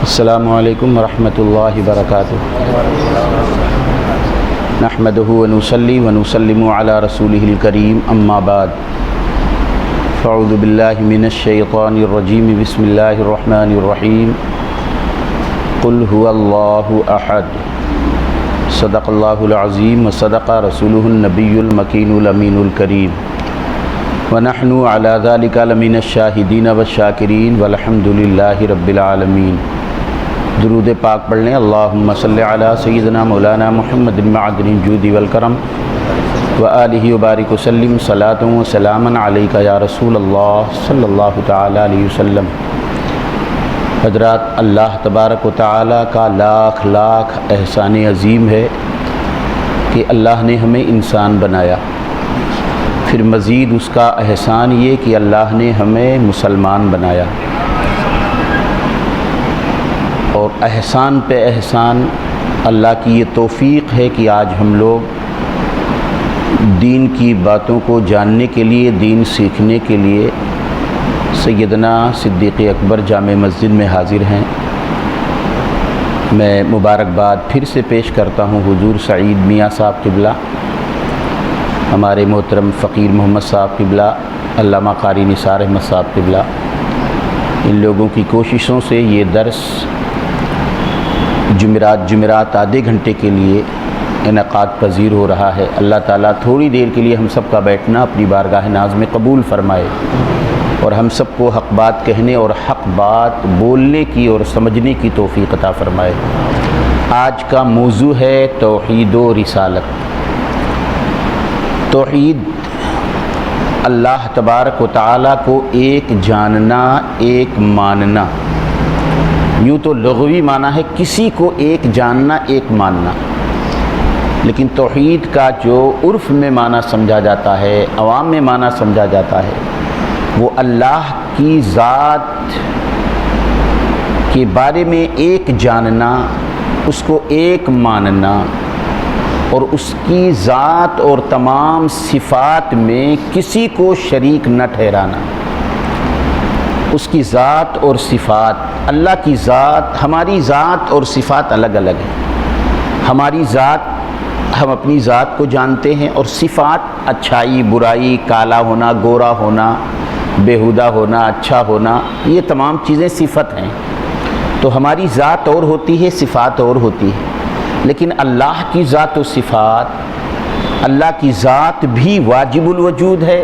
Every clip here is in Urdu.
السلام علیکم ورحمۃ اللہ وبرکاتہ نحمدہ ونصلی ونسلم علی رسولہ الکریم اما بعد فاعوذ باللہ من الشیطان الرجیم بسم اللہ الرحمن الرحیم قل هو اللہ احد صدق اللہ العظیم وصدق رسولہ النبی المکین الامین الکریم ونحن علی ذلک لمن الشاہدین والشاکرین والحمد للہ رب العالمین۔ درود پاک پڑھ لیں۔ اللہم صلی علی سیدنا مولانا محمد معدن الجود والکرم وآلہ وبارک وسلم صلاۃ و سلاما علیک یا رسول اللہ صلی اللہ تعالی علیہ وسلم۔ حضرات، اللہ تبارک و تعالی کا لاکھ لاکھ احسان عظیم ہے کہ اللہ نے ہمیں انسان بنایا، پھر مزید اس کا احسان یہ کہ اللہ نے ہمیں مسلمان بنایا، اور احسان پہ احسان اللہ کی یہ توفیق ہے کہ آج ہم لوگ دین کی باتوں کو جاننے کے لیے، دین سیکھنے کے لیے سیدنا صدیق اکبر جامع مسجد میں حاضر ہیں۔ میں مبارکباد پھر سے پیش کرتا ہوں حضور سعید میاں صاحب قبلہ، ہمارے محترم فقیر محمد صاحب قبلہ، علامہ قاری نثار احمد صاحب قبلہ، ان لوگوں کی کوششوں سے یہ درس جمعرات آدھے گھنٹے کے لیے انعقاد پذیر ہو رہا ہے۔ اللہ تعالیٰ تھوڑی دیر کے لیے ہم سب کا بیٹھنا اپنی بارگاہ ناز میں قبول فرمائے، اور ہم سب کو حق بات کہنے اور حق بات بولنے کی اور سمجھنے کی توفیق عطا فرمائے۔ آج کا موضوع ہے توحید و رسالت۔ توحید، اللہ تبارک و تعالیٰ کو ایک جاننا، ایک ماننا۔ یوں تو لغوی معنی ہے کسی کو ایک جاننا، ایک ماننا، لیکن توحید کا جو عرف میں معنی سمجھا جاتا ہے، عوام میں معنی سمجھا جاتا ہے، وہ اللہ کی ذات کے بارے میں ایک جاننا، اس کو ایک ماننا، اور اس کی ذات اور تمام صفات میں کسی کو شریک نہ ٹھہرانا۔ اس کی ذات اور صفات، اللہ کی ذات، ہماری ذات اور صفات الگ الگ ہیں۔ ہماری ذات، ہم اپنی ذات کو جانتے ہیں، اور صفات اچھائی، برائی، کالا ہونا، گورا ہونا، بےہودہ ہونا، اچھا ہونا، یہ تمام چیزیں صفت ہیں۔ تو ہماری ذات اور ہوتی ہے، صفات اور ہوتی ہے، لیکن اللہ کی ذات و صفات، اللہ کی ذات بھی واجب الوجود ہے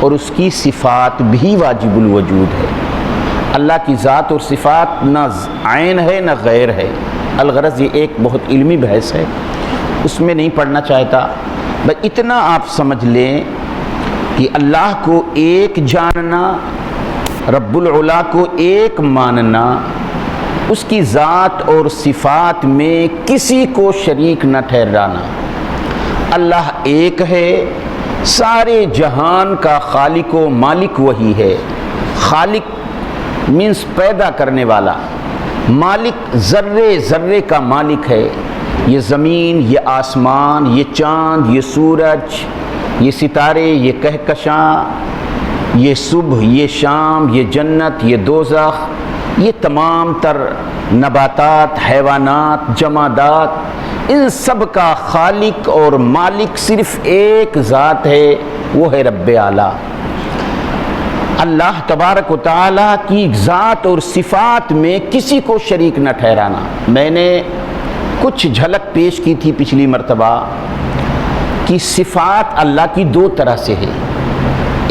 اور اس کی صفات بھی واجب الوجود ہے۔ اللہ کی ذات اور صفات نہ عین ہے نہ غیر ہے۔ الغرض یہ ایک بہت علمی بحث ہے، اس میں نہیں پڑھنا چاہتا، بس اتنا آپ سمجھ لیں کہ اللہ کو ایک جاننا، رب العلا کو ایک ماننا، اس کی ذات اور صفات میں کسی کو شریک نہ ٹھہرانا۔ اللہ ایک ہے، سارے جہان کا خالق و مالک وہی ہے۔ خالق مینس پیدا کرنے والا، مالک ذرے ذرے کا مالک ہے۔ یہ زمین، یہ آسمان، یہ چاند، یہ سورج، یہ ستارے، یہ کہکشاں، یہ صبح، یہ شام، یہ جنت، یہ دوزخ، یہ تمام تر نباتات، حیوانات، جمادات، ان سب کا خالق اور مالک صرف ایک ذات ہے، وہ ہے رب اعلیٰ۔ اللہ تبارک و تعالیٰ کی ذات اور صفات میں کسی کو شریک نہ ٹھہرانا۔ میں نے کچھ جھلک پیش کی تھی پچھلی مرتبہ کہ صفات اللہ کی دو طرح سے ہے۔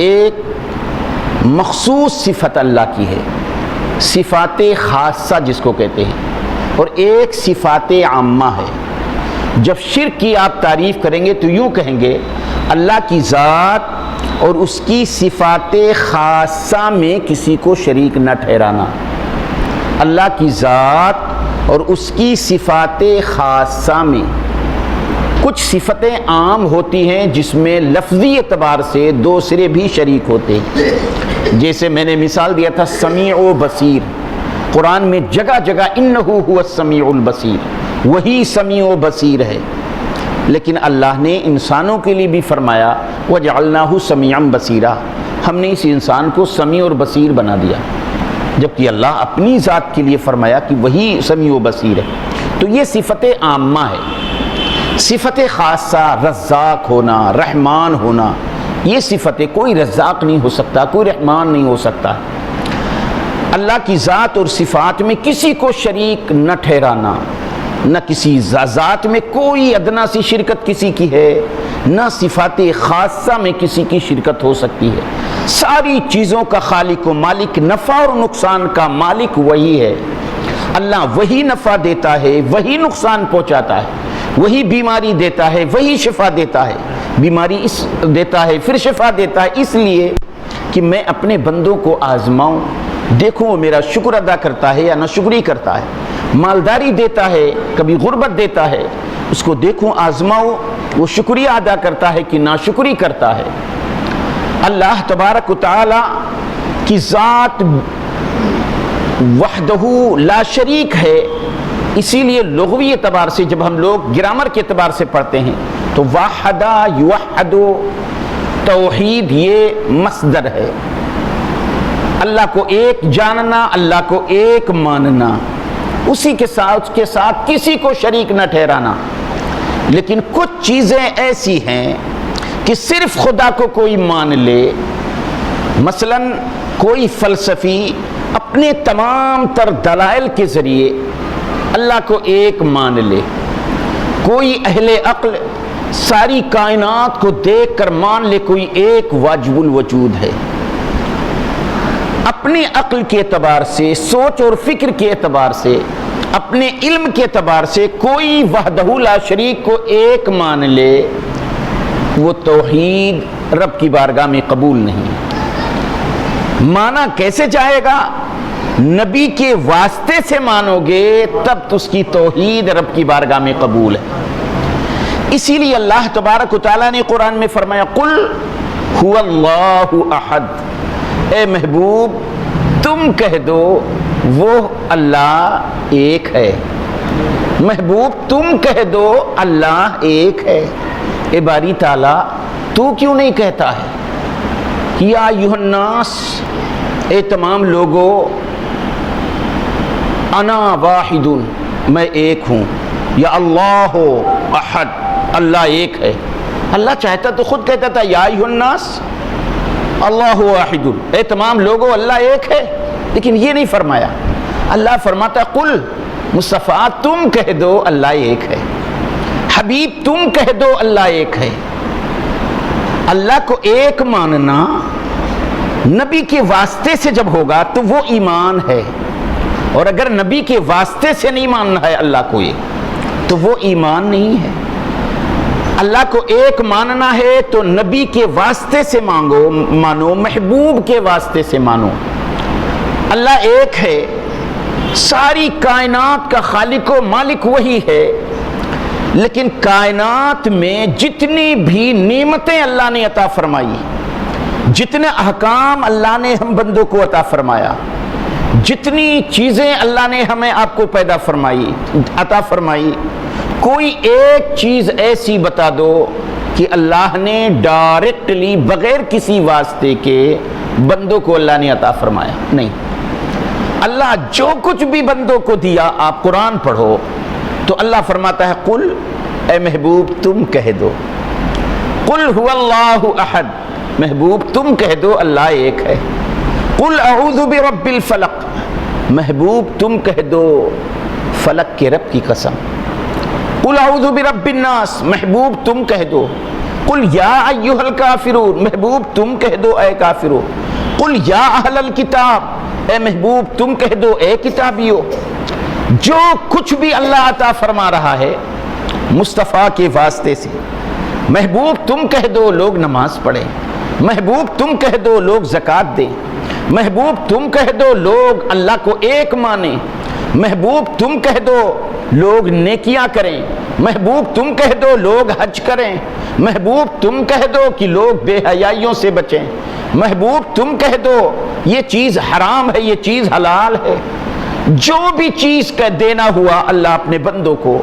ایک مخصوص صفت اللہ کی ہے، صفات خاصہ جس کو کہتے ہیں، اور ایک صفات عامہ ہے۔ جب شرک کی آپ تعریف کریں گے تو یوں کہیں گے اللہ کی ذات اور اس کی صفات خاصہ میں کسی کو شریک نہ ٹھہرانا۔ اللہ کی ذات اور اس کی صفات خاصہ میں کچھ صفتیں عام ہوتی ہیں جس میں لفظی اعتبار سے دوسرے بھی شریک ہوتے ہیں۔ جیسے میں نے مثال دیا تھا سمیع و بصیر، قرآن میں جگہ جگہ انہو هو السمیع البصیر، وہی سمیع و بصیر ہے۔ لیکن اللہ نے انسانوں کے لیے بھی فرمایا وَجَعَلْنَاهُ سَمِيعًا بَصِيرًا، ہم نے اس انسان کو سمیع اور بصیر بنا دیا۔ جبکہ اللہ اپنی ذات کے لیے فرمایا کہ وہی سمیع و بصیر ہے۔ تو یہ صفت عامہ ہے۔ صفت خاصہ رزاق ہونا، رحمان ہونا، یہ صفتیں کوئی رزاق نہیں ہو سکتا، کوئی رحمان نہیں ہو سکتا۔ اللہ کی ذات اور صفات میں کسی کو شریک نہ ٹھہرانا، نہ کسی ذات میں کوئی ادنا سی شرکت کسی کی ہے، نہ صفات خاصہ میں کسی کی شرکت ہو سکتی ہے۔ ساری چیزوں کا خالق و مالک، نفع اور نقصان کا مالک وہی ہے۔ اللہ وہی نفع دیتا ہے، وہی نقصان پہنچاتا ہے، وہی بیماری دیتا ہے، وہی شفا دیتا ہے، بیماری دیتا ہے پھر شفا دیتا ہے، اس لیے کہ میں اپنے بندوں کو آزماؤں، دیکھوں وہ میرا شکر ادا کرتا ہے یا ناشکری کرتا ہے۔ مالداری دیتا ہے، کبھی غربت دیتا ہے، اس کو دیکھوں آزماؤں وہ شکریہ ادا کرتا ہے کہ ناشکری کرتا ہے۔ اللہ تبارک و تعالی کی ذات وحدہ لا شریک ہے، اسی لیے لغوی اعتبار سے جب ہم لوگ گرامر کے اعتبار سے پڑھتے ہیں تو واحدہ یوحد توحید یہ مصدر ہے، اللہ کو ایک جاننا، اللہ کو ایک ماننا، اسی کے ساتھ کسی کو شریک نہ ٹھہرانا۔ لیکن کچھ چیزیں ایسی ہیں کہ صرف خدا کو کوئی مان لے، مثلا کوئی فلسفی اپنے تمام تر دلائل کے ذریعے اللہ کو ایک مان لے، کوئی اہل عقل ساری کائنات کو دیکھ کر مان لے کوئی ایک واجب الوجود ہے۔ اپنے عقل کے اعتبار سے، سوچ اور فکر کے اعتبار سے، اپنے علم کے اعتبار سے کوئی وحدہ لا شریک کو ایک مان لے، وہ توحید رب کی بارگاہ میں قبول نہیں۔ مانا کیسے جائے گا؟ نبی کے واسطے سے مانو گے تب تو اس کی توحید رب کی بارگاہ میں قبول ہے۔ اسی لیے اللہ تبارک و تعالیٰ نے قرآن میں فرمایا قل هو اللہ احد، اے محبوب تم کہہ دو وہ اللہ ایک ہے۔ محبوب تم کہہ دو اللہ ایک ہے۔ اے باری تعالیٰ تو کیوں نہیں کہتا ہے یا ایھا الناس، اے تمام لوگوں، انا واحد، میں ایک ہوں، یا اللہ احد، اللہ ایک ہے۔ اللہ چاہتا تو خود کہتا تھا یا ایھا الناس اللہ واحد، اے تمام لوگوں اللہ ایک ہے، لیکن یہ نہیں فرمایا۔ اللہ فرماتا قل، مصطفیٰ تم کہہ دو اللہ ایک ہے، حبیب تم کہہ دو اللہ ایک ہے۔ اللہ کو ایک ماننا نبی کے واسطے سے جب ہوگا تو وہ ایمان ہے، اور اگر نبی کے واسطے سے نہیں ماننا ہے اللہ کو ایک تو وہ ایمان نہیں ہے۔ اللہ کو ایک ماننا ہے تو نبی کے واسطے سے مانو، محبوب کے واسطے سے مانو۔ اللہ ایک ہے، ساری کائنات کا خالق و مالک وہی ہے، لیکن کائنات میں جتنی بھی نعمتیں اللہ نے عطا فرمائی، جتنے احکام اللہ نے ہم بندوں کو عطا فرمایا، جتنی چیزیں اللہ نے ہمیں آپ کو عطا فرمائی، کوئی ایک چیز ایسی بتا دو کہ اللہ نے ڈائریکٹلی بغیر کسی واسطے کے بندوں کو اللہ نے عطا فرمایا؟ نہیں۔ اللہ جو کچھ بھی بندوں کو دیا، آپ قرآن پڑھو تو اللہ فرماتا ہے قل، اے محبوب تم کہہ دو، قل هو اللہ احد، محبوب تم کہہ دو اللہ ایک ہے۔ قل اعوذ برب الفلق، محبوب تم کہہ دو فلک کے رب کی قسم۔ قل اعوذ برب الناس، محبوب تم کہہ دو۔ قل یا ایھا الکافرون، محبوب تم کہہ دو اے کافرو۔ قل یا اہل الکتاب، اے محبوب تم کہہ دو اے کتابیو۔ جو کچھ بھی اللہ عطا فرما رہا ہے مصطفیٰ کے واسطے سے، محبوب تم کہہ دو لوگ نماز پڑھیں، محبوب تم کہہ دو لوگ زکوٰۃ دیں، محبوب تم کہہ دو لوگ اللہ کو ایک مانیں، محبوب تم کہہ دو لوگ نیکیاں کریں، محبوب تم کہہ دو لوگ حج کریں، محبوب تم کہہ دو کہ لوگ بے حیائیوں سے بچیں، محبوب تم کہہ دو یہ چیز حرام ہے، یہ چیز حلال ہے۔ جو بھی چیز کا دینا ہوا اللہ اپنے بندوں کو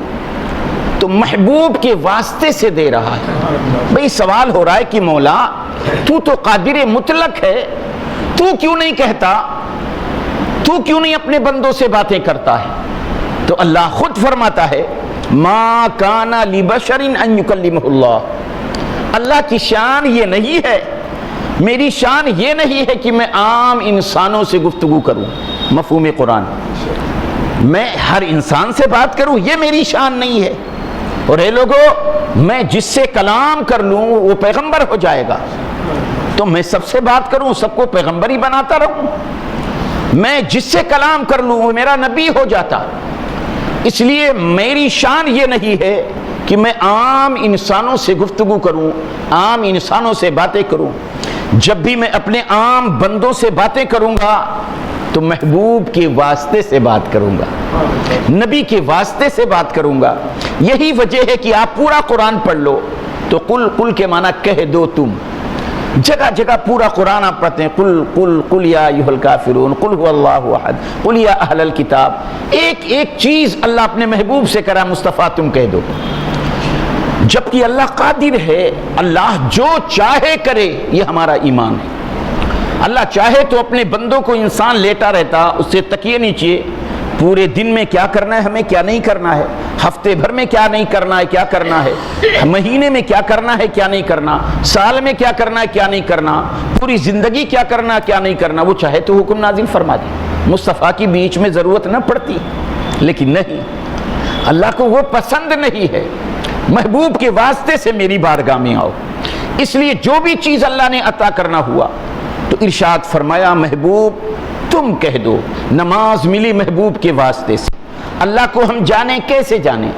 تو محبوب کے واسطے سے دے رہا ہے۔ بھئی سوال ہو رہا ہے کہ مولا تو قادر مطلق ہے، تو کیوں نہیں کہتا تو کیوں نہیں اپنے بندوں سے باتیں کرتا ہے؟ تو اللہ خود فرماتا ہے ما کان لبشر ان یکلمہ اللہ، اللہ کی شان یہ نہیں ہے، میری شان یہ نہیں ہے کہ میں عام انسانوں سے گفتگو کروں، مفہوم قرآن، میں ہر انسان سے بات کروں، یہ میری شان نہیں ہے۔ اور اے لوگو، میں جس سے کلام کر لوں وہ پیغمبر ہو جائے گا، تو میں سب سے بات کروں، سب کو پیغمبر ہی بناتا رہوں؟ میں جس سے کلام کر لوں وہ میرا نبی ہو جاتا۔ اس لیے میری شان یہ نہیں ہے کہ میں عام انسانوں سے گفتگو کروں، عام انسانوں سے باتیں کروں۔ جب بھی میں اپنے عام بندوں سے باتیں کروں گا تو محبوب کے واسطے سے بات کروں گا، نبی کے واسطے سے بات کروں گا۔ یہی وجہ ہے کہ آپ پورا قرآن پڑھ لو تو قل کے معنی کہہ دو تم، جگہ جگہ پورا قرآن آپ پڑھتے ہیں، قل یا ایھا الکافرون، قل هو اللہ احد، قل یا اہل الکتاب، ایک ایک چیز اللہ اپنے محبوب سے کرا، مصطفیٰ تم کہہ دو۔ جبکہ اللہ قادر ہے، اللہ جو چاہے کرے، یہ ہمارا ایمان ہے۔ اللہ چاہے تو اپنے بندوں کو انسان لیٹا رہتا، اس سے تکیے نیچے پورے دن میں کیا کرنا ہے، ہمیں کیا نہیں کرنا ہے، ہفتے بھر میں کیا نہیں کرنا ہے، کیا کرنا ہے، مہینے میں کیا کرنا ہے، کیا نہیں کرنا، سال میں کیا کرنا ہے، کیا نہیں کرنا، پوری زندگی کیا کرنا ہے، کیا نہیں کرنا، وہ چاہے تو حکم نازل فرما دے، مصطفیٰ کی بیچ میں ضرورت نہ پڑتی۔ لیکن نہیں، اللہ کو وہ پسند نہیں ہے، محبوب کے واسطے سے میری بارگاہ میں آؤ۔ اس لیے جو بھی چیز اللہ نے عطا کرنا ہوا تو ارشاد فرمایا محبوب تم کہہ دو۔ نماز ملی محبوب کے واسطے سے۔ اللہ کو ہم جانیں، کیسے جانیں؟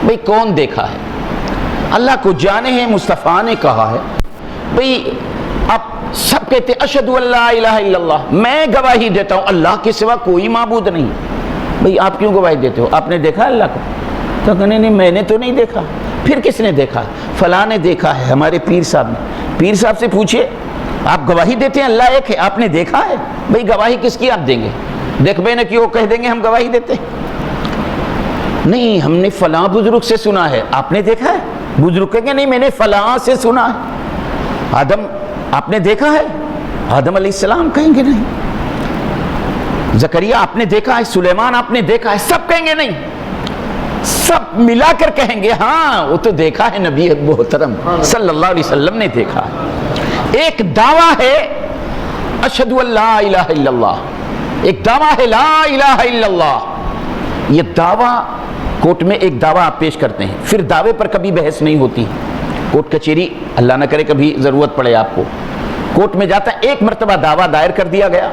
بھئی کون دیکھا ہے؟ اللہ کو جانے ہیں، مصطفیٰ نے کہا ہے۔ بھئی اب سب کہتے اشہد ان لا الہ الا اللہ، میں گواہی دیتا ہوں اللہ کے سوا کوئی معبود نہیں۔ بھئی آپ کیوں گواہی دیتے ہو؟ آپ نے دیکھا اللہ کو؟ تو کہنے نہیں، میں نے تو نہیں دیکھا۔ پھر کس نے دیکھا؟ فلاں نے دیکھا ہے، ہمارے پیر صاحب نے۔ پیر صاحب سے پوچھئے آپ گواہی دیتے ہیں اللہ ایک ہے، آپ نے دیکھا ہے؟ بھئی گواہی کس کی آپ دیں گے؟ دیکھ بے نہ کہ وہ کہہ دیں گے ہم گواہی دیتے ہیں۔ نہیں، ہم نے فلاں بزرگ سے سنا ہے، آپ نے دیکھا ہے؟ بزرگ کہیں گے نہیں، میں نے فلاں سے سنا ہے۔ آدم آپ نے دیکھا ہے؟ آدم علیہ السلام کہیں گے نہیں۔ زکریا آپ نے دیکھا ہے؟ سلیمان آپ نے دیکھا ہے؟ سب کہیں گے نہیں، سب ملا کر کہیں گے ہاں وہ تو دیکھا ہے، نبی محترم صلی اللہ علیہ وسلم نے دیکھا ہے۔ ایک دعویٰ ہے اشہد ان لا الہ الا اللہ، ایک دعویٰ ہے لا الہ الا اللہ۔ یہ دعویٰ کورٹ میں ایک دعویٰ آپ پیش کرتے ہیں، پھر دعوے پر کبھی بحث نہیں ہوتی۔ کورٹ کچہری اللہ نہ کرے کبھی ضرورت پڑے آپ کو، کورٹ میں جاتا ہے، ایک مرتبہ دعویٰ دائر کر دیا گیا،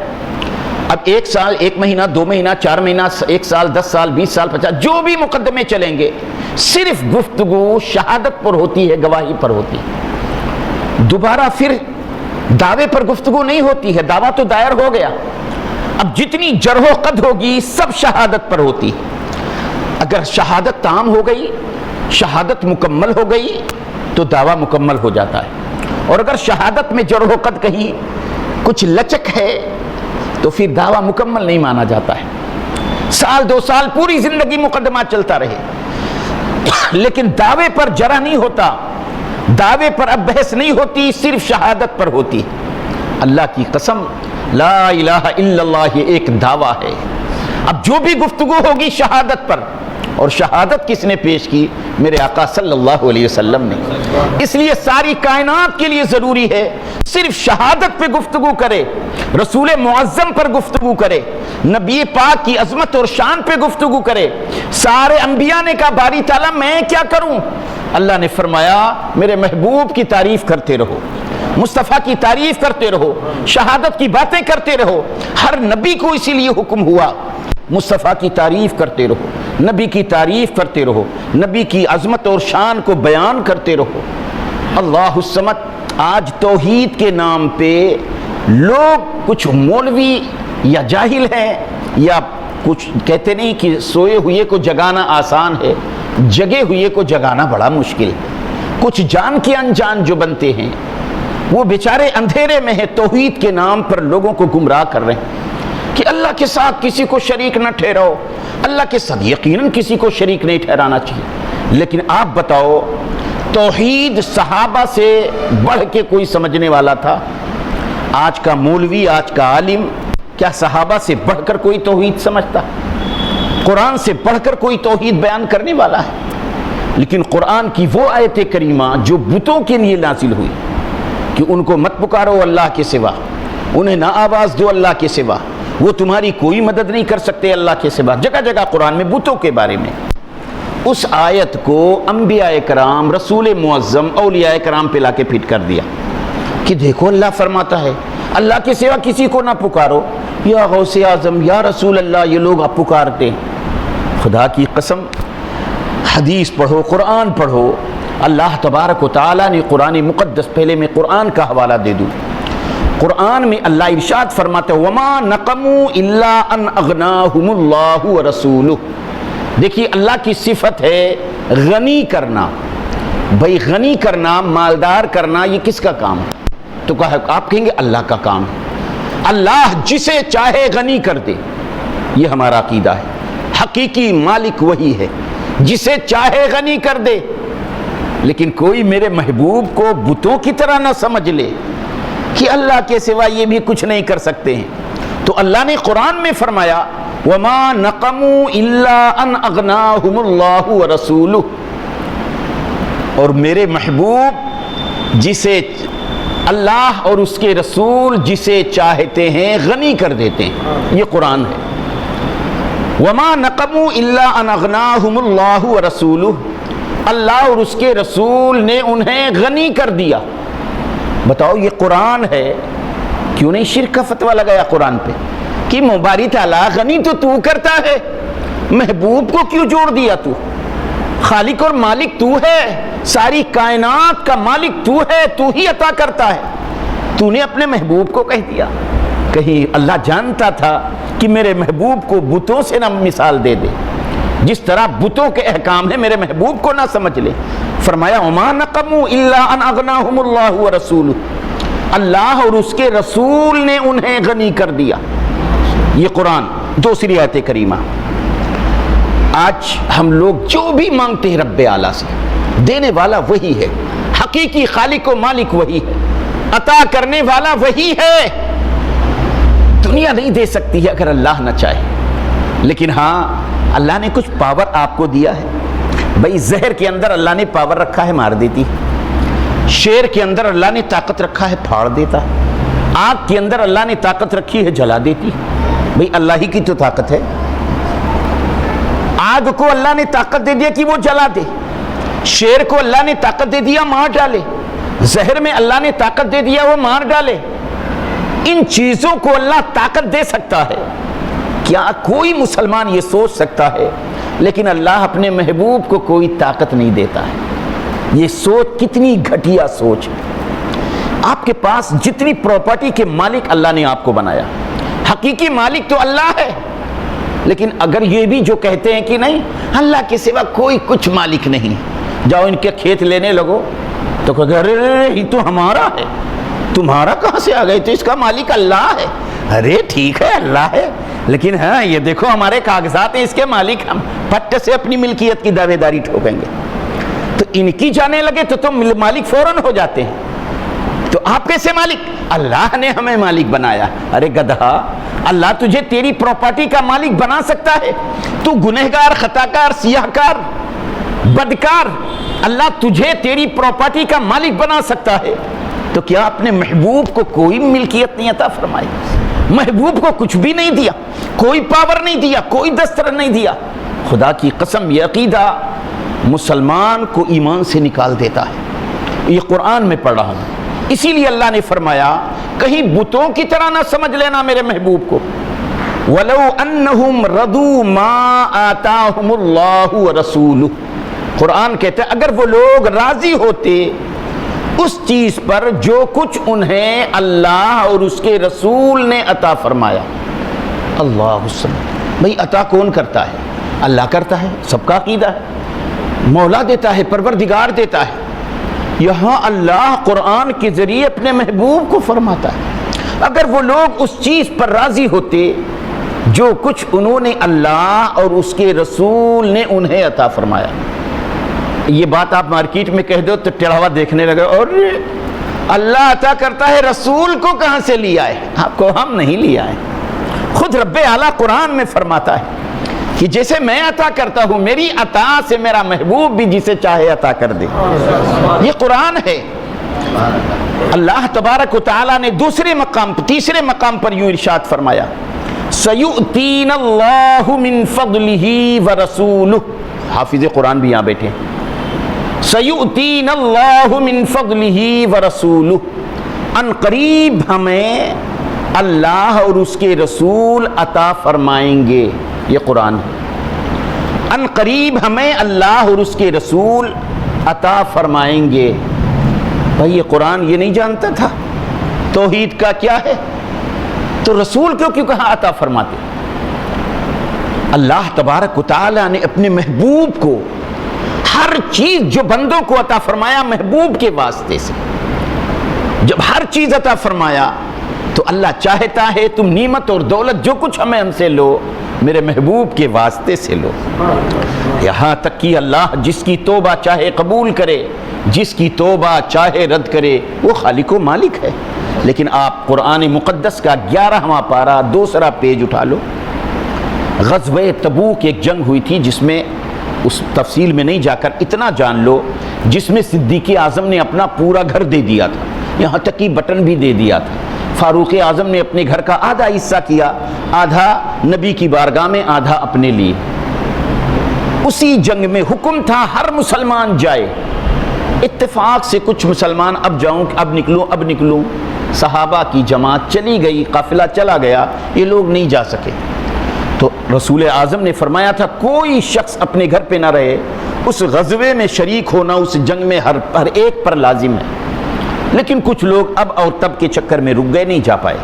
اب 1 سال 1 مہینہ 2 مہینہ 4 مہینہ 1 سال 10 سال 20 سال 50 جو بھی مقدمے چلیں گے، صرف گفتگو شہادت پر ہوتی ہے، گواہی پر ہوتی ہے۔ دوبارہ پھر دعوے پر گفتگو نہیں ہوتی ہے، دعویٰ تو دائر ہو گیا، اب جتنی جرح و قد ہوگی سب شہادت پر ہوتی ہے۔ اگر شہادت تام ہو گئی، شہادت مکمل ہو گئی تو دعویٰ مکمل ہو جاتا ہے، اور اگر شہادت میں جرح و قد کہیں کچھ لچک ہے تو پھر دعویٰ مکمل نہیں مانا جاتا ہے۔ سال 2 سال پوری زندگی مقدمہ چلتا رہے لیکن دعوے پر جرح نہیں ہوتا، دعوے پر اب بحث نہیں ہوتی، صرف شہادت پر ہوتی۔ اللہ کی قسم لا الہ الا اللہ یہ ایک دعویٰ ہے۔ اب جو بھی گفتگو ہوگی شہادت پر، اور شہادت کس نے پیش کی؟ میرے آقا صلی اللہ علیہ وسلم نے۔ اس لیے ساری کائنات کے لیے ضروری ہے صرف شہادت پہ گفتگو کرے، رسول معظم پر گفتگو کرے، نبی پاک کی عظمت اور شان پہ گفتگو کرے۔ سارے انبیاء نے کہا باری تعالیٰ میں کیا کروں؟ اللہ نے فرمایا میرے محبوب کی تعریف کرتے رہو، مصطفیٰ کی تعریف کرتے رہو، شہادت کی باتیں کرتے رہو۔ ہر نبی کو اسی لیے حکم ہوا مصطفیٰ کی تعریف کرتے رہو، نبی کی تعریف کرتے رہو، نبی کی عظمت اور شان کو بیان کرتے رہو۔ اللہ الصمد۔ آج توحید کے نام پہ لوگ کچھ مولوی یا جاہل ہیں، یا کچھ کہتے نہیں کہ سوئے ہوئے کو جگانا آسان ہے، جگے ہوئے کو جگانا بڑا مشکل ہے۔ کچھ جان کے انجان جو بنتے ہیں وہ بیچارے اندھیرے میں ہیں، توحید کے نام پر لوگوں کو گمراہ کر رہے ہیں کہ اللہ کے ساتھ کسی کو شریک نہ ٹھہراؤ۔ اللہ کے ساتھ یقیناً کسی کو شریک نہیں ٹھہرانا چاہیے، لیکن آپ بتاؤ توحید صحابہ سے بڑھ کے کوئی سمجھنے والا تھا؟ آج کا مولوی، آج کا عالم کیا صحابہ سے بڑھ کر کوئی توحید سمجھتا؟ قرآن سے بڑھ کر کوئی توحید بیان کرنے والا ہے؟ لیکن قرآن کی وہ آیت کریمہ جو بتوں کے لیے نازل ہوئی کہ ان کو مت پکارو اللہ کے سوا، انہیں نہ آواز دو اللہ کے سوا، وہ تمہاری کوئی مدد نہیں کر سکتے اللہ کے سوا، جگہ جگہ قرآن میں بتوں کے بارے میں، اس آیت کو انبیاء کرام، رسول معظم، اولیاء کرام پہ لا کے پھٹ کر دیا کہ دیکھو اللہ فرماتا ہے اللہ کے سوا کسی کو نہ پکارو، یا غوث اعظم، یا رسول اللہ، یہ لوگ آپ پکارتے ہیں۔ خدا کی قسم، حدیث پڑھو، قرآن پڑھو، اللہ تبارک و تعالیٰ نے قرآن مقدس، پہلے میں قرآن کا حوالہ دے دوں، قرآن میں اللہ ارشاد فرماتے ہیں وَمَا نَقَمُوا إِلَّا أَنْ أَغْنَاهُمُ اللَّهُ وَرَسُولُهُ۔ دیکھیے اللہ کی صفت ہے غنی کرنا۔ بھئی غنی کرنا، مالدار کرنا، یہ کس کا کام ہے؟ تو آپ کہیں گے اللہ کا کام ہے۔ اللہ جسے چاہے غنی کر دے، یہ ہمارا عقیدہ ہے۔ حقیقی مالک وہی ہے جسے چاہے غنی کر دے، لیکن کوئی میرے محبوب کو بتوں کی طرح نہ سمجھ لے کہ اللہ کے سوا یہ بھی کچھ نہیں کر سکتے ہیں۔ تو اللہ نے قرآن میں فرمایا وَمَا نَقَمُوا إِلَّا أَنْ أَغْنَاهُمُ اللَّهُ وَرَسُولُهُ، اور میرے محبوب جسے اللہ اور اس کے رسول جسے چاہتے ہیں غنی کر دیتے ہیں، یہ قرآن ہے۔ وَمَا نَقَمُوا إِلَّا أَنْ أَغْنَاهُمُ اللَّهُ وَرَسُولُهُ، اللہ اور اس کے رسول نے انہیں غنی کر دیا۔ بتاؤ یہ قرآن ہے، کیوں نہیں شرک کا فتویٰ لگایا قرآن پہ کہ مباری تعالیٰ غنی تو کرتا ہے، محبوب کو کیوں جوڑ دیا تو؟ خالق اور مالک تو ہے، ساری کائنات کا مالک تو ہے، تو ہی عطا کرتا ہے، تو نے اپنے محبوب کو کہہ دیا۔ کہیں اللہ جانتا تھا کہ میرے محبوب کو بتوں سے نہ مثال دے دے، جس طرح بتوں کے احکام ہیں میرے محبوب کو نہ سمجھ لے۔ فرمایا وَمَا نَقَمُوا إِلَّا أَنْ أَغْنَاهُمُ اللَّهُ وَرَسُولُهُ، اللہ اور اس کے رسول نے انہیں غنی کر دیا۔ یہ قرآن دوسری آیت کریمہ۔ آج ہم لوگ جو بھی مانگتے ہیں رب اعلیٰ سے، دینے والا وہی ہے، حقیقی خالق و مالک وہی ہے، عطا کرنے والا وہی ہے۔ دنیا نہیں دے سکتی ہے اگر اللہ نہ چاہے، لیکن ہاں اللہ نے کچھ پاور آپ کو دیا ہے۔ بھئی زہر کے اندر اللہ نے پاور رکھا ہے، مار دیتی، شیر کے اندر اللہ نے طاقت رکھا ہے، پھاڑ دیتا، آگ کے اندر اللہ نے طاقت رکھی ہے، جلا دیتی۔ بھئی اللہ ہی کی تو طاقت ہے، آگ کو اللہ نے طاقت دے دیا کہ وہ جلا دے، شیر کو اللہ نے طاقت دے دیا مار ڈالے، زہر میں اللہ نے طاقت دے دیا وہ مار ڈالے۔ ان چیزوں کو اللہ طاقت دے سکتا ہے، کیا کوئی مسلمان یہ سوچ سکتا ہے؟ لیکن اللہ اپنے محبوب کو کوئی طاقت نہیں دیتا ہے۔ یہ سوچ کتنی گھٹیا سوچ ہے۔ آپ کے پاس جتنی پراپرٹی کے مالک اللہ نے آپ کو بنایا، حقیقی مالک تو اللہ ہے، لیکن اگر یہ بھی جو کہتے ہیں کہ نہیں اللہ کے سوا کوئی کچھ مالک نہیں، جاؤ ان کے کھیت لینے لگو تو کہتے ارے یہ تو ہمارا ہے، تمہارا کہاں سے آ گئے؟ تو اس کا مالک اللہ ہے۔ ارے ٹھیک ہے اللہ ہے، لیکن ہاں یہ دیکھو ہمارے کاغذات ہیں اس کے مالک، ہم پٹ سے اپنی ملکیت کی دعوے داری ٹھوکیں گے۔ تو ان کی جانے لگے تو تم مالک فوراً ہو جاتے ہیں۔ تو آپ کیسے مالک؟ اللہ نے ہمیں مالک بنایا۔ ارے گدھا، اللہ تجھے تیری پراپرٹی کا مالک بنا سکتا ہے، تو گنہگار، خطاکار، سیاہکار، بدکار، اللہ تجھے تیری پراپرٹی کا مالک بنا سکتا ہے، تو کیا اپنے محبوب کو کوئی ملکیت نہیں عطا فرمائی؟ محبوب کو کچھ بھی نہیں دیا، کوئی پاور نہیں دیا، کوئی دستر نہیں دیا۔ خدا کی قسم یہ عقیدہ مسلمان کو ایمان سے نکال دیتا ہے۔ یہ قرآن میں پڑھ رہا ہوں، اسی لیے اللہ نے فرمایا کہیں بتوں کی طرح نہ سمجھ لینا میرے محبوب کو۔ وَلَوْ أَنَّهُمْ رَضُوا مَا آتَاهُمُ اللَّهُ وَرَسُولُهُ، قرآن کہتا ہے اگر وہ لوگ راضی ہوتے اس چیز پر جو کچھ انہیں اللہ اور اس کے رسول نے عطا فرمایا۔ اللہ الصمد، بھئی عطا کون کرتا ہے؟ اللہ کرتا ہے، سب کا عقیدہ ہے۔ مولا دیتا ہے، پروردگار دیتا ہے۔ یہاں اللہ قرآن کے ذریعے اپنے محبوب کو فرماتا ہے اگر وہ لوگ اس چیز پر راضی ہوتے جو کچھ انہوں نے اللہ اور اس کے رسول نے انہیں عطا فرمایا۔ یہ بات آپ مارکیٹ میں کہہ دو تو ٹڑھاوا دیکھنے لگے، اور اللہ عطا کرتا ہے رسول کو کہاں سے لیا ہے؟ آپ کو ہم نہیں لیا ہے، خود رب اعلیٰ قرآن میں فرماتا ہے کہ جیسے میں عطا کرتا ہوں، میری عطا سے میرا محبوب بھی جسے چاہے عطا کر دے. یہ قرآن ہے. اللہ تبارک و تعالیٰ نے تیسرے مقام پر یوں ارشاد فرمایا، سَيُؤْتِينَ اللَّهُ مِن فَضْلِهِ وَرَسُولُهُ. حافظ قرآن بھی یہاں بیٹھے ہیں. سَيُؤْتِينَ اللَّهُ مِن فَضْلِهِ وَرَسُولُهُ. ان قریب ہمیں اللہ اور اس کے رسول عطا فرمائیں گے. یہ قرآن ہے. ان قریب ہمیں اللہ اور اس کے رسول عطا فرمائیں گے. بھائی یہ قرآن یہ نہیں جانتا تھا توحید کا کیا ہے؟ تو رسول کو کیوں کہا عطا فرماتے؟ اللہ تبارک و تعالی نے اپنے محبوب کو ہر چیز جو بندوں کو عطا فرمایا محبوب کے واسطے سے. جب ہر چیز عطا فرمایا تو اللہ چاہتا ہے تم نعمت اور دولت جو کچھ ہمیں ہم سے لو میرے محبوب کے واسطے سے لو. یہاں تک کہ اللہ جس کی توبہ چاہے قبول کرے، جس کی توبہ چاہے رد کرے، وہ خالق و مالک ہے. لیکن آپ قرآن مقدس کا 11واں پارہ دوسرا پیج اٹھا لو. غزوہ تبوک ایک جنگ ہوئی تھی جس میں، اس تفصیل میں نہیں جا کر اتنا جان لو، جس میں صدیق اعظم نے اپنا پورا گھر دے دیا تھا، یہاں تک کہ بٹن بھی دے دیا تھا. فاروق اعظم نے اپنے گھر کا آدھا حصہ کیا، آدھا نبی کی بارگاہ میں، آدھا اپنے لیے. اسی جنگ میں حکم تھا ہر مسلمان جائے. اتفاق سے کچھ مسلمان اب جاؤں، اب نکلوں. صحابہ کی جماعت چلی گئی، قافلہ چلا گیا، یہ لوگ نہیں جا سکے. تو رسول اعظم نے فرمایا تھا کوئی شخص اپنے گھر پہ نہ رہے، اس غزوے میں شریک ہونا اس جنگ میں ہر ایک پر لازم ہے. لیکن کچھ لوگ اب اور تب کے چکر میں رک گئے، نہیں جا پائے.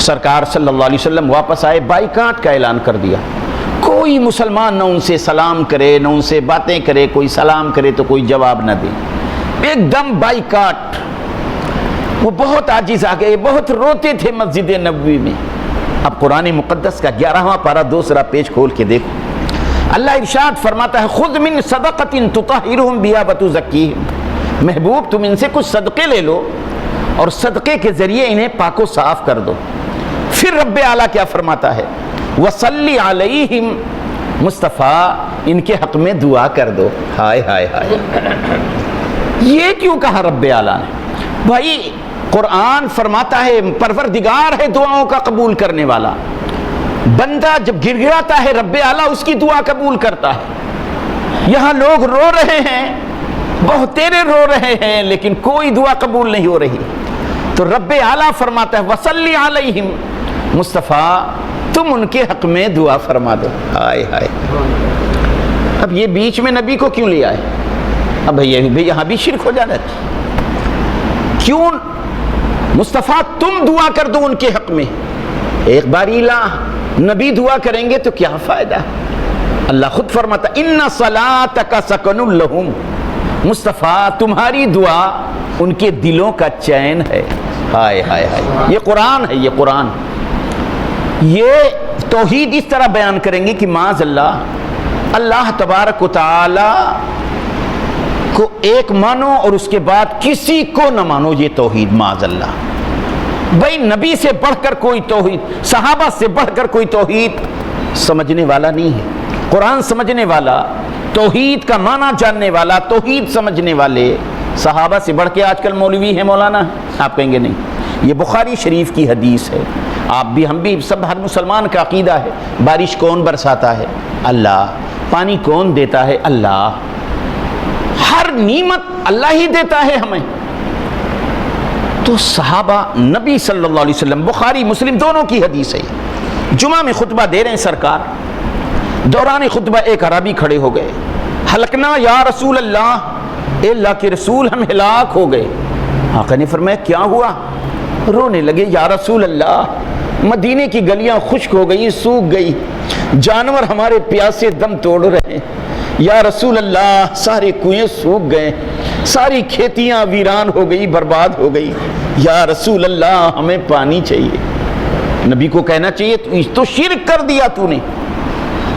سرکار صلی اللہ علیہ وسلم واپس آئے، بائیکاٹ کا اعلان کر دیا. کوئی مسلمان نہ ان سے سلام کرے، نہ ان سے باتیں کرے. کوئی سلام کرے تو کوئی جواب نہ دے. ایک دم بائیکاٹ. وہ بہت عاجز آ گئے، بہت روتے تھے مسجد نبوی میں. اب قرآن مقدس کا 11واں پارہ دوسرا پیج کھول کے دیکھو. اللہ ارشاد فرماتا ہے خذ من صدقۃ تطہرھم بہا وتزکیھم. محبوب تم ان سے کچھ صدقے لے لو اور صدقے کے ذریعے انہیں پاک و صاف کر دو. پھر رب اعلیٰ کیا فرماتا ہے؟ وصلی علیہم. مصطفیٰ ان کے حق میں دعا کر دو. ہائے ہائے ہائے، یہ کیوں کہا رب اعلیٰ نے؟ بھائی قرآن فرماتا ہے پروردگار ہے دعاؤں کا قبول کرنے والا. بندہ جب گر گراتا ہے رب اعلیٰ اس کی دعا قبول کرتا ہے. یہاں لوگ رو رہے ہیں، بہت تیرے رو رہے ہیں، لیکن کوئی دعا قبول نہیں ہو رہی. تو رب اعلیٰ فرماتا ہے وصلی علیہم. مصطفیٰ تم ان کے حق میں دعا فرما دو. ہائے ہائے. اب یہ بیچ میں نبی کو کیوں لے آئے؟ اب یہاں بھی شرک ہو جانا تھا. کیوں مصطفیٰ تم دعا کر دو ان کے حق میں؟ ایک باری لا نبی دعا کریں گے تو کیا فائدہ؟ اللہ خود فرماتا ان صلاتک سکن لہم. مصطفیٰ تمہاری دعا ان کے دلوں کا چین ہے. ہائے ہائے ہائے. یہ قرآن ہے، یہ قرآن. یہ توحید اس طرح بیان کریں گے کہ معاذ اللہ تبارک و تعالی کو ایک مانو اور اس کے بعد کسی کو نہ مانو. یہ توحید معاذ اللہ. بھائی نبی سے بڑھ کر کوئی توحید، صحابہ سے بڑھ کر کوئی توحید سمجھنے والا نہیں ہے. قرآن سمجھنے والا، توحید کا معنی جاننے والا، توحید سمجھنے والے صحابہ سے بڑھ کے آج کل مولوی ہے، مولانا ہے. آپ کہیں گے نہیں، یہ بخاری شریف کی حدیث ہے. آپ بھی ہم بھی سب، ہر مسلمان کا عقیدہ ہے بارش کون برساتا ہے؟ اللہ. پانی کون دیتا ہے؟ اللہ. ہر نعمت اللہ ہی دیتا ہے ہمیں. تو صحابہ نبی صلی اللہ علیہ وسلم، بخاری مسلم دونوں کی حدیث ہے. جمعہ میں خطبہ دے رہے ہیں سرکار، دوران خطبہ ایک عربی کھڑے ہو گئے. ہلکنا یا رسول اللہ، اے اللہ کے رسول ہم ہلاک ہو گئے. آقا نے فرمایا کیا ہوا؟ رونے لگے. یا رسول اللہ مدینے کی گلیاں خشک ہو گئی، سوکھ گئی، جانور ہمارے پیاسے دم توڑ رہے ہیں. یا رسول اللہ سارے کنویں سوکھ گئے، ساری کھیتیاں ویران ہو گئی، برباد ہو گئی. یا رسول اللہ ہمیں پانی چاہیے. نبی کو کہنا چاہیے تو شرک کر دیا تو نے.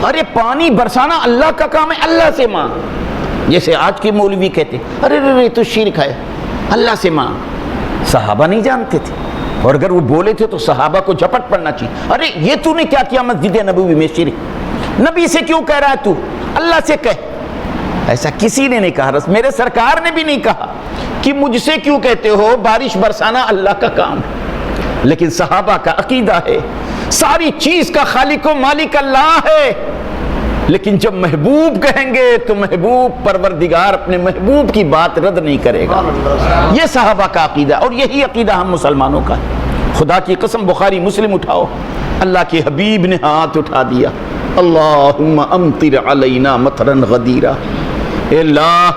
ارے پانی برسانا اللہ کا کام ہے، اللہ سے مانگ. جیسے آج کے مولوی کہتے ارے تو شرک ہے، اللہ سے مانگ. صحابہ نہیں جانتے تھے. اور اگر وہ بولے تھے تو صحابہ کو جھپٹ پڑنا چاہیے، ارے یہ تو نے کیا کیا مسجد نبوی میں شرک، نبی سے کیوں کہہ رہا ہے تو، اللہ سے کہہ۔ ایسا کسی نے نہیں کہا، میرے سرکار نے بھی نہیں کہا کہ مجھ سے کیوں کہتے ہو، بارش برسانا اللہ کا کام ہے۔ لیکن صحابہ کا عقیدہ ہے ساری چیز کا خالق و مالک اللہ ہے، لیکن جب محبوب کہیں گے تو محبوب پروردگار اپنے محبوب کی بات رد نہیں کرے گا۔ یہ صحابہ کا عقیدہ، اور یہی عقیدہ ہم مسلمانوں کا ہے۔ خدا کی قسم بخاری مسلم اٹھاؤ، اللہ کے حبیب نے ہاتھ اٹھا دیا، اللہم امطر علینا مطرا غدیرا، اے اللہ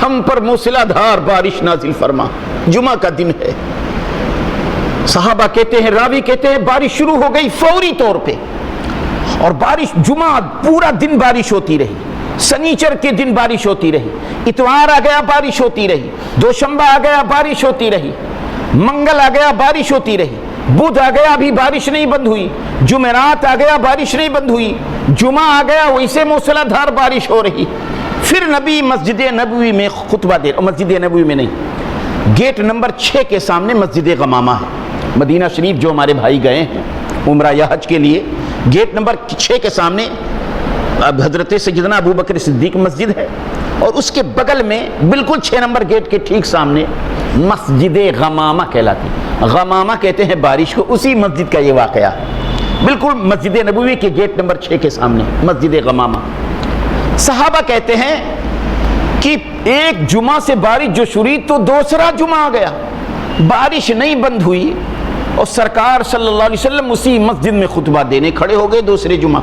ہم پر موسلا دھار بارش نازل فرما۔ جمعہ کا دن ہے، صحابہ کہتے ہیں، راوی کہتے ہیں بارش شروع ہو گئی فوری طور پہ، اور بارش جمعہ پورا دن بارش ہوتی رہی، سنیچر کے دن بارش ہوتی رہی، اتوار آ گیا بارش ہوتی رہی، دوشنبہ آ گیا بارش ہوتی رہی، منگل آ گیا بارش ہوتی رہی، بدھ آ گیا ابھی بارش نہیں بند ہوئی، جمعرات آ گیا بارش نہیں بند ہوئی، جمعہ آ گیا ویسے موسلا دھار بارش ہو رہی۔ پھر نبی مسجد نبوی میں خطبہ دے، مسجد نبوی میں نہیں، گیٹ نمبر 6 کے سامنے مسجد غمامہ ہے، مدینہ شریف جو ہمارے بھائی گئے ہیں عمرہ یا حج کے لیے، گیٹ نمبر 6 کے سامنے اب حضرت سیدنا ابو بکر صدیق مسجد ہے، اور اس کے بغل میں بالکل 6 نمبر گیٹ کے ٹھیک سامنے مسجد غمامہ کہلاتی، غمامہ کہتے ہیں بارش کو، اسی مسجد کا یہ واقعہ ہے، بالکل مسجد نبوی کے گیٹ نمبر 6 کے سامنے مسجد غمامہ۔ صحابہ کہتے ہیں کہ ایک جمعہ سے بارش جو شروع تو دوسرا جمعہ آ گیا، بارش نہیں بند ہوئی، اور سرکار صلی اللہ علیہ وسلم اسی مسجد میں خطبہ دینے کھڑے ہو گئے دوسرے جمعہ۔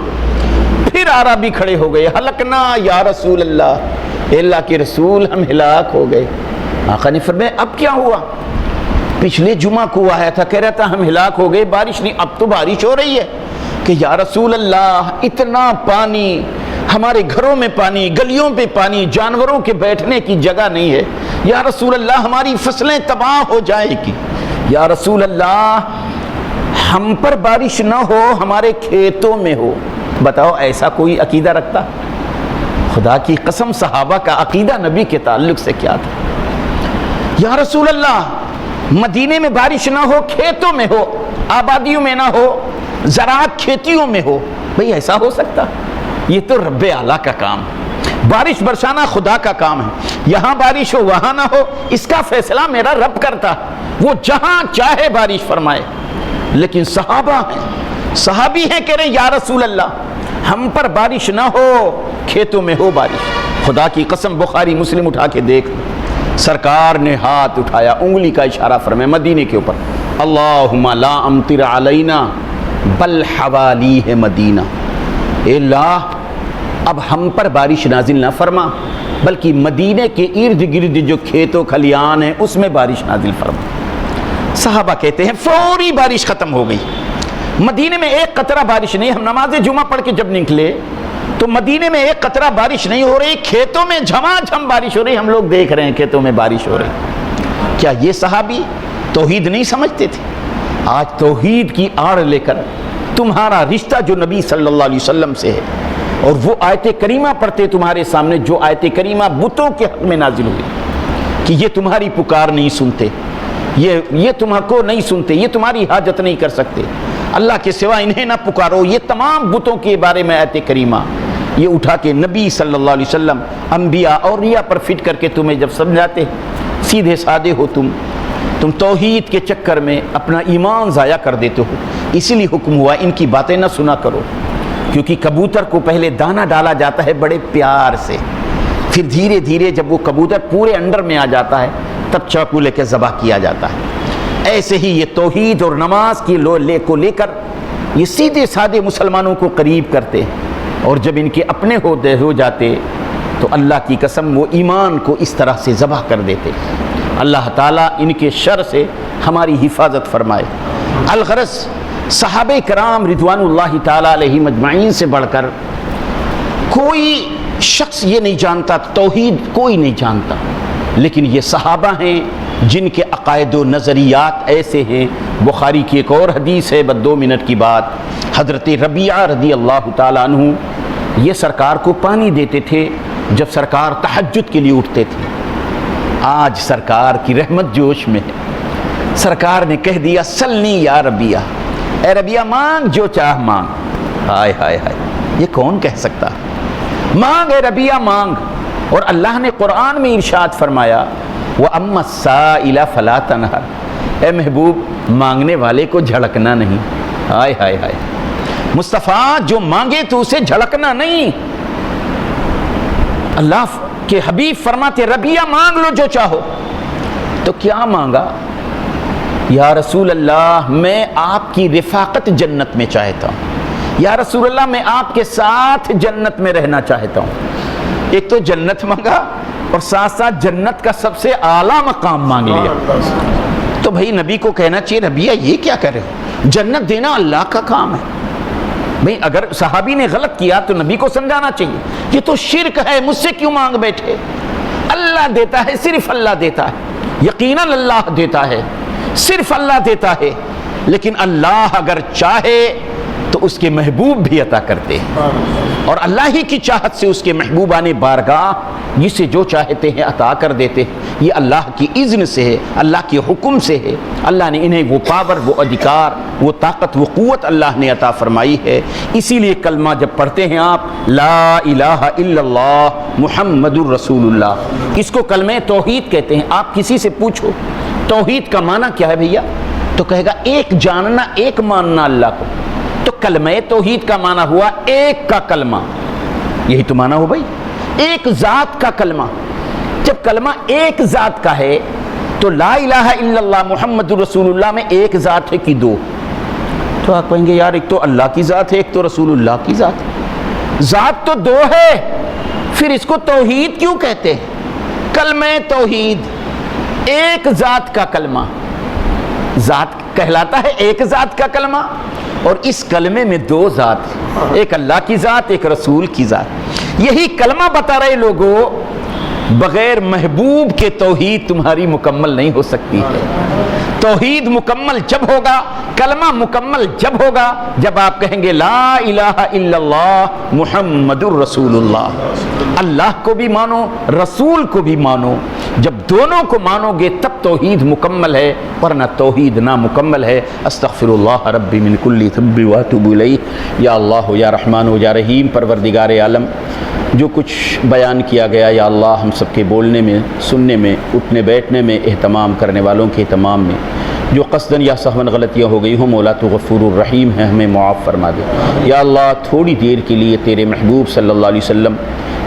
پھر عربی کھڑے ہو گئے، ہلکنا یا رسول اللہ، اے اللہ کے رسول ہم ہلاک ہو گئے۔ آقا نے فرمایا اب کیا ہوا؟ پچھلے جمعہ کو آیا تھا کہہ رہا تھا ہم ہلاک ہو گئے، بارش نہیں، اب تو بارش ہو رہی ہے، کہ یا رسول اللہ اتنا پانی، ہمارے گھروں میں پانی، گلیوں پہ پانی، جانوروں کے بیٹھنے کی جگہ نہیں ہے، یا رسول اللہ ہماری فصلیں تباہ ہو جائے گی، یا رسول اللہ ہم پر بارش نہ ہو ہمارے کھیتوں میں ہو۔ بتاؤ ایسا کوئی عقیدہ رکھتا؟ خدا کی قسم صحابہ کا عقیدہ نبی کے تعلق سے کیا تھا؟ یا رسول اللہ مدینے میں بارش نہ ہو، کھیتوں میں ہو، آبادیوں میں نہ ہو، زراعت کھیتیوں میں ہو، بھئی ایسا ہو سکتا؟ یہ تو رب اعلیٰ کا کام ہے، بارش برسانا خدا کا کام ہے، یہاں بارش ہو وہاں نہ ہو اس کا فیصلہ میرا رب کرتا، وہ جہاں چاہے بارش فرمائے۔ لیکن صحابہ ہیں، صحابی ہیں کہہ رہے یا رسول اللہ ہم پر بارش نہ ہو، کھیتوں میں ہو بارش۔ خدا کی قسم بخاری مسلم اٹھا کے دیکھ، سرکار نے ہاتھ اٹھایا، انگلی کا اشارہ فرمایا مدینے کے اوپر، اللہم لا امطر علینا بل حوالیہ مدینہ، اے اللہ اب ہم پر بارش نازل نہ فرما بلکہ مدینے کے ارد گرد جو کھیت و کھلیان ہیں اس میں بارش نازل فرما۔ صحابہ کہتے ہیں فوری بارش ختم ہو گئی، مدینے میں ایک قطرہ بارش نہیں، ہم نماز جمعہ پڑھ کے جب نکلے تو مدینے میں ایک قطرہ بارش نہیں ہو رہی، کھیتوں میں جھما جھم بارش ہو رہی، ہم لوگ دیکھ رہے ہیں کھیتوں میں بارش ہو رہی۔ کیا یہ صحابی توحید نہیں سمجھتے تھے؟ آج توحید کی آڑ لے کر تمہارا رشتہ جو نبی صلی اللہ علیہ وسلم سے ہے، اور وہ آیت کریمہ پڑھتے تمہارے سامنے جو آیت کریمہ بتوں کے حق میں نازل ہوئی کہ یہ تمہاری پکار نہیں سنتے، یہ تمہارے کو نہیں سنتے، یہ تمہاری حاجت نہیں کر سکتے، اللہ کے سوا انہیں نہ پکارو، یہ تمام بتوں کے بارے میں آیت کریمہ یہ اٹھا کے نبی صلی اللہ علیہ وسلم انبیاء اولیاء پر فٹ کر کے تمہیں جب سمجھاتے، سیدھے سادے ہو تم توحید کے چکر میں اپنا ایمان ضائع کر دیتے ہو، اسی لیے حکم ہوا ان کی باتیں نہ سنا کرو، کیونکہ کبوتر کو پہلے دانہ ڈالا جاتا ہے بڑے پیار سے، پھر دھیرے دھیرے جب وہ کبوتر پورے انڈر میں آ جاتا ہے تب چاقو لے کے ذبح کیا جاتا ہے۔ ایسے ہی یہ توحید اور نماز کی کو لے کر یہ سیدھے سادے مسلمانوں کو قریب کرتے ہیں، اور جب ان کے اپنے ہو جاتے تو اللہ کی قسم وہ ایمان کو اس طرح سے ذبح کر دیتے۔ اللہ تعالیٰ ان کے شر سے ہماری حفاظت فرمائے۔ الغرض صحابہ کرام رضوان اللہ تعالیٰ علیہ مجمعین سے بڑھ کر کوئی شخص یہ نہیں جانتا، توحید کوئی نہیں جانتا، لیکن یہ صحابہ ہیں جن کے عقائد و نظریات ایسے ہیں۔ بخاری کی ایک اور حدیث ہے، بس 2 منٹ کی بات، حضرت ربیعہ رضی اللہ تعالیٰ عنہ یہ سرکار کو پانی دیتے تھے جب سرکار تہجد کے لیے اٹھتے تھے۔ آج سرکار کی رحمت جوش میں ہے، سرکار نے کہہ دیا سلنی یا ربیہ، اے ربیہ مانگ جو چاہ مانگ۔ ہائے ہائے ہائے، یہ کون کہہ سکتا؟ مانگ اے ربیہ مانگ۔ اور اللہ نے قرآن میں ارشاد فرمایا وَأَمَّا السَّائِلَ فَلَا تَنْهَرْ، اے محبوب مانگنے والے کو جھڑکنا نہیں۔ ہائے ہائے ہائے، مصطفیٰ جو مانگے تو اسے جھڑکنا نہیں۔ اللہ کے حبیب فرماتے ربیہ مانگ لو جو چاہو۔ تو کیا مانگا؟ یا رسول اللہ میں آپ کی رفاقت جنت میں چاہتا ہوں، یا رسول اللہ میں آپ کے ساتھ جنت میں رہنا چاہتا ہوں۔ ایک تو جنت مانگا اور ساتھ ساتھ جنت کا سب سے اعلیٰ مقام مانگ لیا۔ تو بھائی نبی کو کہنا چاہیے ربیہ یہ کیا کر رہے ہو، جنت دینا اللہ کا کام ہے۔ بھئی اگر صحابی نے غلط کیا تو نبی کو سمجھانا چاہیے یہ تو شرک ہے، مجھ سے کیوں مانگ بیٹھے؟ اللہ دیتا ہے، صرف اللہ دیتا ہے، یقیناً اللہ دیتا ہے، صرف اللہ دیتا ہے، لیکن اللہ اگر چاہے تو اس کے محبوب بھی عطا کرتے ہیں، اور اللہ ہی کی چاہت سے اس کے محبوبان بارگاہ جسے جو چاہتے ہیں عطا کر دیتے ہیں۔ یہ اللہ کی اذن سے ہے، اللہ کے حکم سے ہے۔ اللہ نے انہیں وہ پاور، وہ ادھیکار، وہ طاقت، وہ قوت اللہ نے عطا فرمائی ہے۔ اسی لیے کلمہ جب پڑھتے ہیں آپ لا الہ الا اللہ محمد الرسول اللہ، اس کو کلمہ توحید کہتے ہیں۔ آپ کسی سے پوچھو توحید کا معنی کیا ہے بھیا، تو کہے گا ایک جاننا، ایک ماننا اللہ کو۔ تو کلمہ توحید کا معنی ہوا ایک کا کلمہ، یہی تو معنی ہو بھائی، ایک ذات کا کلمہ۔ جب کلمہ ایک ذات کا ہے تو لا الہ الا اللہ محمد رسول اللہ میں ایک ذات ہے کہ دو؟ تو آپ کہیں گے یار ایک تو اللہ کی ذات ہے، ایک تو رسول اللہ کی ذات ہے، ذات تو دو ہے، پھر اس کو توحید کیوں کہتے ہیں؟ کلمہ توحید ایک ذات کا کلمہ، ذات کہلاتا ہے ایک ذات کا کلمہ، اور اس کلمے میں دو ذات ہیں، ایک اللہ کی ذات، ایک رسول کی ذات۔ یہی کلمہ بتا رہے لوگوں بغیر محبوب کے توحید تمہاری مکمل نہیں ہو سکتی ہے۔ توحید مکمل جب ہوگا، کلمہ مکمل جب ہوگا جب آپ کہیں گے لا الہ الا اللہ محمد الرسول اللہ، اللہ کو بھی مانو، رسول کو بھی مانو۔ جب دونوں کو مانو گے تب توحید مکمل ہے، ورنہ توحید نامکمل ہے۔ استغفر اللہ ربی من کل ذنب واتوب الیہ۔ یا اللہ یا رحمان یا رحیم، پروردگار عالم جو کچھ بیان کیا گیا یا اللہ ہم سب کے بولنے میں، سننے میں، اٹھنے بیٹھنے میں، اہتمام کرنے والوں کے اہتمام میں جو قصداً یا سہواً غلطیاں ہو گئی ہوں، مولا تو غفور الرحیم ہے، ہمیں معاف فرما دے۔ یا اللہ تھوڑی دیر کے لیے تیرے محبوب صلی اللہ علیہ وسلم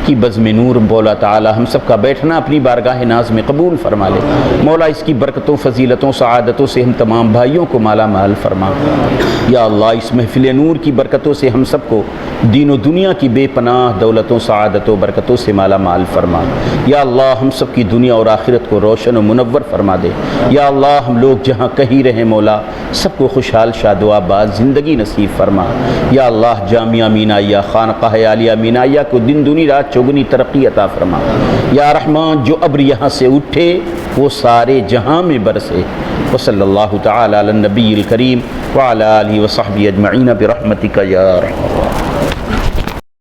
کی بزم نور مولا تعالی ہم سب کا بیٹھنا اپنی بارگاہ ناز میں قبول فرما لے۔ مولا اس کی برکتوں، فضیلتوں، سعادتوں سے ہم تمام بھائیوں کو مالا مال فرما۔ یا اللہ اس محفل نور کی برکتوں سے ہم سب کو دین و دنیا کی بے پناہ دولتوں، سعادتوں، برکتوں سے مالا مال فرما۔ یا اللہ ہم سب کی دنیا اور آخرت کو روشن و منور فرما دے۔ یا اللہ ہم لوگ جہاں کہیں رہیں مولا سب کو خوشحال شاد و آباد زندگی نصیب فرما۔ یا اللہ جامعہ مینائیہ، خانقاہ عالیہ مینائیہ کو دن دنی رات چوگنی ترقی عطا فرما۔ یا رحمان جو ابر یہاں سے اٹھے وہ سارے جہاں میں برسے۔ وصلی اللہ تعالی علی النبی الکریم وعلی آلہ وصحبہ اجمعین برحمتک یا رحمان۔